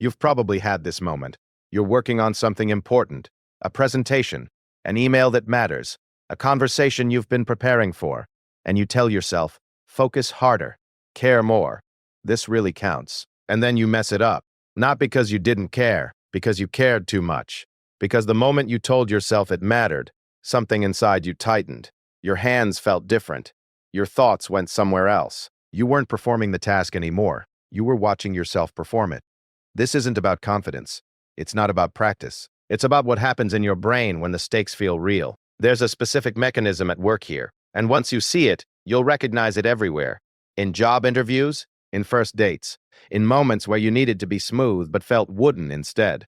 You've probably had this moment. You're working on something important, a presentation, an email that matters, a conversation you've been preparing for, and you tell yourself, focus harder, care more. This really counts. And then you mess it up. Not because you didn't care, because you cared too much. Because the moment you told yourself it mattered, something inside you tightened. Your hands felt different. Your thoughts went somewhere else. You weren't performing the task anymore. You were watching yourself perform it. This isn't about confidence. It's not about practice. It's about what happens in your brain when the stakes feel real. There's a specific mechanism at work here, and once you see it, you'll recognize it everywhere. In job interviews, in first dates, in moments where you needed to be smooth but felt wooden instead.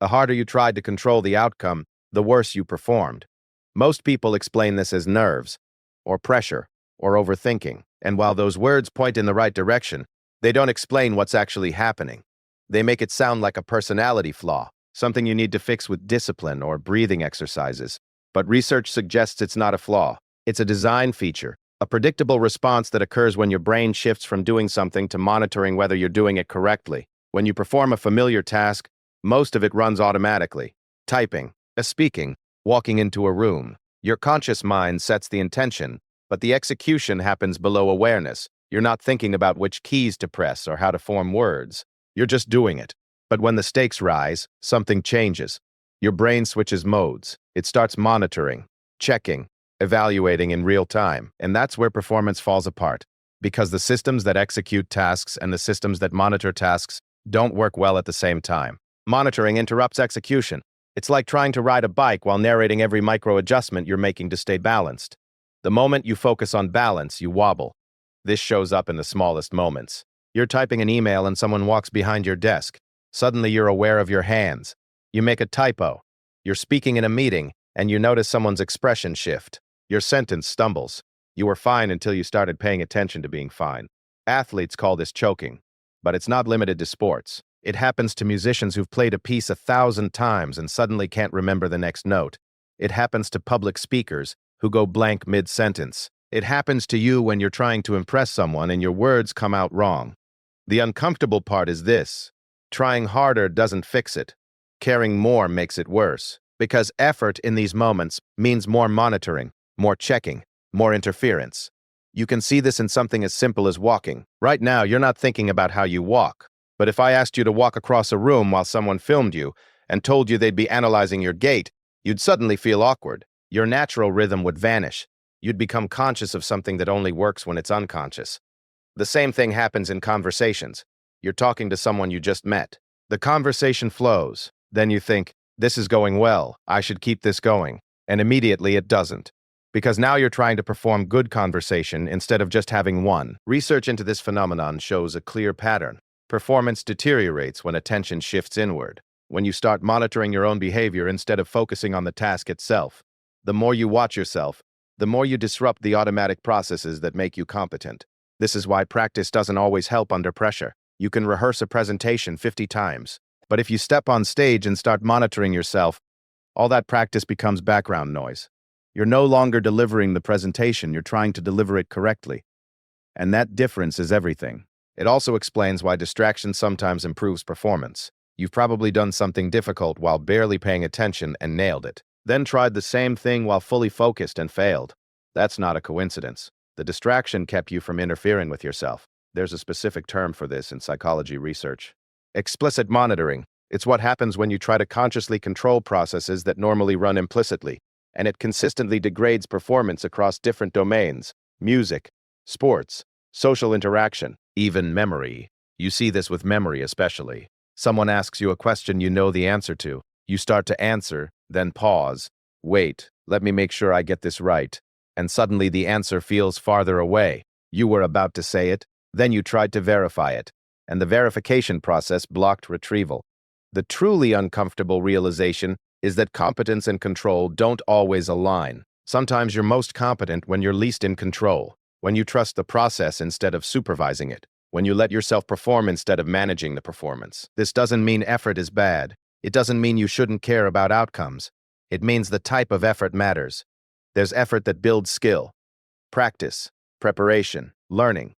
The harder you tried to control the outcome, the worse you performed. Most people explain this as nerves, or pressure, or overthinking, and while those words point in the right direction, they don't explain what's actually happening. They make it sound like a personality flaw, something you need to fix with discipline or breathing exercises. But research suggests it's not a flaw. It's a design feature, a predictable response that occurs when your brain shifts from doing something to monitoring whether you're doing it correctly. When you perform a familiar task, most of it runs automatically. Typing, speaking, walking into a room. Your conscious mind sets the intention, but the execution happens below awareness. You're not thinking about which keys to press or how to form words. You're just doing it. But when the stakes rise, something changes. Your brain switches modes. It starts monitoring, checking, evaluating in real time, and that's where performance falls apart. Because the systems that execute tasks and the systems that monitor tasks don't work well at the same time. Monitoring interrupts execution. It's like trying to ride a bike while narrating every micro adjustment you're making to stay balanced. The moment you focus on balance, you wobble. This shows up in the smallest moments. You're typing an email and someone walks behind your desk. Suddenly you're aware of your hands. You make a typo. You're speaking in a meeting, and you notice someone's expression shift. Your sentence stumbles. You were fine until you started paying attention to being fine. Athletes call this choking. But it's not limited to sports. It happens to musicians who've played a piece 1,000 times and suddenly can't remember the next note. It happens to public speakers who go blank mid-sentence. It happens to you when you're trying to impress someone and your words come out wrong. The uncomfortable part is this. Trying harder doesn't fix it. Caring more makes it worse. Because effort in these moments means more monitoring, more checking, more interference. You can see this in something as simple as walking. Right now, you're not thinking about how you walk. But if I asked you to walk across a room while someone filmed you and told you they'd be analyzing your gait, you'd suddenly feel awkward. Your natural rhythm would vanish. You'd become conscious of something that only works when it's unconscious. The same thing happens in conversations. You're talking to someone you just met. The conversation flows. Then you think, this is going well, I should keep this going. And immediately it doesn't. Because now you're trying to perform good conversation instead of just having one. Research into this phenomenon shows a clear pattern. Performance deteriorates when attention shifts inward. When you start monitoring your own behavior instead of focusing on the task itself. The more you watch yourself, the more you disrupt the automatic processes that make you competent. This is why practice doesn't always help under pressure. You can rehearse a presentation 50 times. But if you step on stage and start monitoring yourself, all that practice becomes background noise. You're no longer delivering the presentation, you're trying to deliver it correctly. And that difference is everything. It also explains why distraction sometimes improves performance. You've probably done something difficult while barely paying attention and nailed it. Then tried the same thing while fully focused and failed. That's not a coincidence. The distraction kept you from interfering with yourself. There's a specific term for this in psychology research. Explicit monitoring. It's what happens when you try to consciously control processes that normally run implicitly, and it consistently degrades performance across different domains: music, sports, social interaction, even memory. You see this with memory especially. Someone asks you a question you know the answer to. You start to answer, then pause. Wait, let me make sure I get this right. And suddenly the answer feels farther away. You were about to say it, then you tried to verify it, and the verification process blocked retrieval. The truly uncomfortable realization is that competence and control don't always align. Sometimes you're most competent when you're least in control, when you trust the process instead of supervising it, when you let yourself perform instead of managing the performance. This doesn't mean effort is bad. It doesn't mean you shouldn't care about outcomes. It means the type of effort matters. There's effort that builds skill, practice, preparation, learning.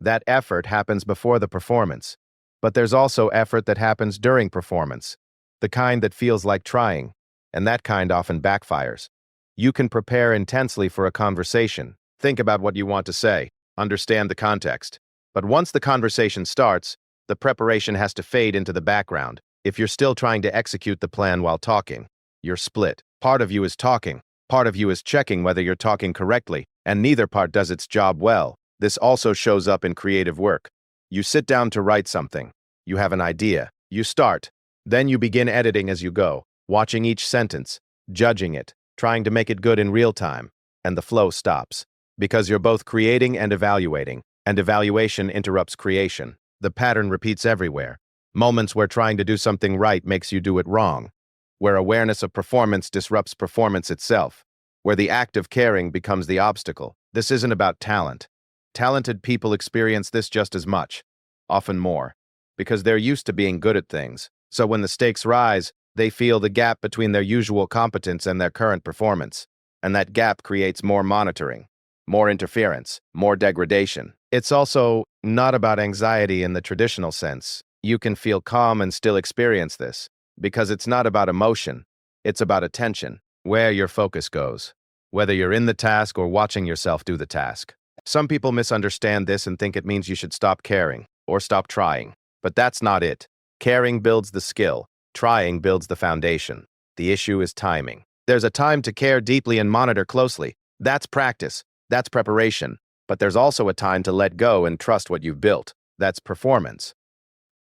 That effort happens before the performance. But there's also effort that happens during performance, the kind that feels like trying, and that kind often backfires. You can prepare intensely for a conversation, think about what you want to say, understand the context. But once the conversation starts, the preparation has to fade into the background. If you're still trying to execute the plan while talking, you're split. Part of you is talking, part of you is checking whether you're talking correctly, and neither part does its job well. This also shows up in creative work. You sit down to write something. You have an idea. You start. Then you begin editing as you go, watching each sentence, judging it, trying to make it good in real time, and the flow stops. Because you're both creating and evaluation interrupts creation. The pattern repeats everywhere. Moments where trying to do something right makes you do it wrong. Where awareness of performance disrupts performance itself. Where the act of caring becomes the obstacle. This isn't about talent. Talented people experience this just as much, often more, because they're used to being good at things. So when the stakes rise, they feel the gap between their usual competence and their current performance. And that gap creates more monitoring, more interference, more degradation. It's also not about anxiety in the traditional sense. You can feel calm and still experience this, because it's not about emotion, it's about attention, where your focus goes, whether you're in the task or watching yourself do the task. Some people misunderstand this and think it means you should stop caring or stop trying, but that's not it. Caring builds the skill, trying builds the foundation. The issue is timing. There's a time to care deeply and monitor closely. That's practice, that's preparation, but there's also a time to let go and trust what you've built. That's performance.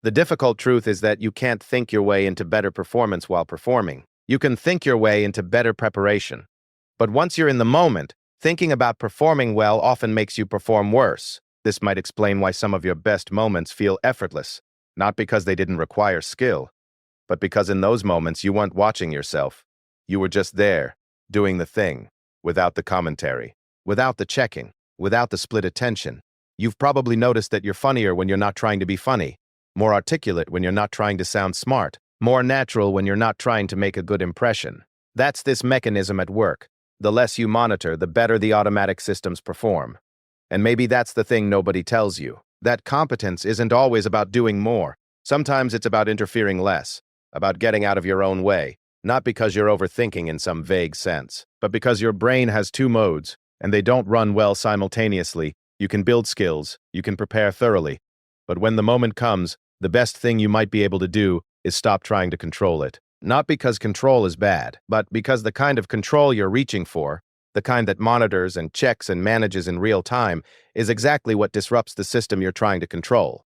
The difficult truth is that you can't think your way into better performance while performing. You can think your way into better preparation. But once you're in the moment, thinking about performing well often makes you perform worse. This might explain why some of your best moments feel effortless, not because they didn't require skill, but because in those moments you weren't watching yourself. You were just there, doing the thing, without the commentary, without the checking, without the split attention. You've probably noticed that you're funnier when you're not trying to be funny, more articulate when you're not trying to sound smart, more natural when you're not trying to make a good impression. That's this mechanism at work. The less you monitor, the better the automatic systems perform. And maybe that's the thing nobody tells you. That competence isn't always about doing more. Sometimes it's about interfering less, about getting out of your own way, not because you're overthinking in some vague sense, but because your brain has two modes, and they don't run well simultaneously. You can build skills, you can prepare thoroughly, but when the moment comes, the best thing you might be able to do is stop trying to control it. Not because control is bad, but because the kind of control you're reaching for, the kind that monitors and checks and manages in real time, is exactly what disrupts the system you're trying to control.